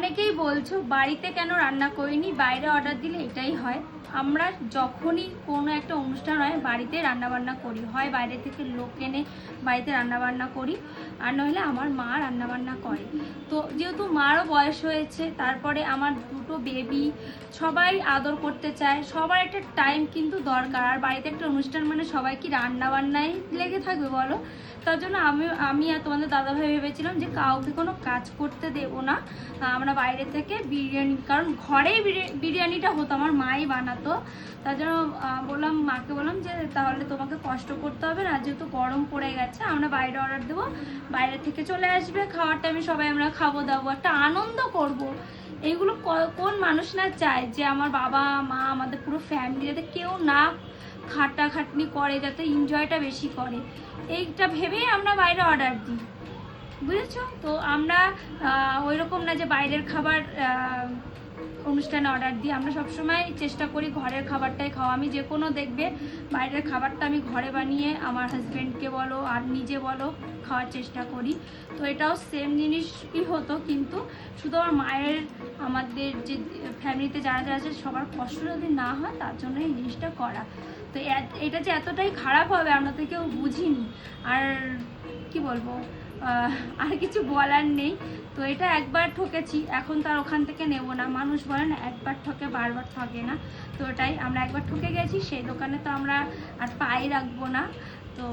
অনেকেই বলছো বাড়িতে কেন রান্না করিনি, বাইরে অর্ডার দিলে এটাই হয়। আমরা যখনই কোনো একটা অনুষ্ঠান হয় বাড়িতে রান্নাবান্না করি, হয় বাইরে থেকে লোক এনে বাড়িতে রান্নাবান্না করি, আর নইলে আমার মা রান্নাবান্না করে। তো যেহেতু মারও বয়স হয়েছে, তারপরে আমার দুটো বেবি, সবাই আদর করতে চায়, সবার একটা টাইম কিন্তু দরকার। আর বাড়িতে একটা অনুষ্ঠান মানে সবাই কি রান্নাবান্নাই লেগে থাকবে বলো? তার জন্য আমি আর তোমাদের দাদাভাই ভেবেছিলাম যে কাউকে কোনো কাজ করতে দেবো না, আমরা বাইরে থেকে বিরিয়ানি, কারণ ঘরেই বিরিয়ানিটা হতো, আমার মাই বানাতো। তার জন্য মাকে বললাম যে তাহলে তোমাকে কষ্ট করতে হবে না, যেহেতু গরম পড়ে গেছে, আমরা বাইরে অর্ডার দেবো, বাইরে থেকে চলে আসবে, খাওয়ার টাইমে সবাই আমরা খাবো দাবো, একটা আনন্দ করব। এইগুলো কোন মানুষ না চায় যে আমার বাবা মা আমাদের পুরো ফ্যামিলি যাতে কেউ না খাটাখাটনি করে, যাতে এনজয়টা বেশি করে, এইটা ভেবেই আমরা বাইরে অর্ডার দিই, বুঝেছো? তো আমরা ওই রকম না যে বাইরের খাবার অনুষ্ঠানে অর্ডার দিই, আমরা সবসময় চেষ্টা করি ঘরের খাবারটাই খাওয়া। আমি যে কোনো দেখবে বাইরের খাবারটা আমি ঘরে বানিয়ে আমার হাজব্যান্ডকে বলো আর নিজে বলো খাওয়ার চেষ্টা করি। তো এটাও সেম জিনিসই হতো, কিন্তু শুধু আমার মায়ের, আমাদের যে ফ্যামিলিতে যারা যারা আছে সবার কষ্ট যদি না হয়, তার জন্য এই জিনিসটা করা। তো এটা যে এতটাই খারাপ হবে আমরা তো কেউ বুঝিনি। আর কি বলবো, আর কিছু বলার নেই। তো এটা একবার ঠকেছি, এখন তো আর ওখান থেকে নেব না। মানুষ বলে না একবার ঠকে বারবার ঠকে না, তো ওটাই আমরা একবার ঠকে গেছি, সেই দোকানে তো আমরা আর পাই রাখবো না। তো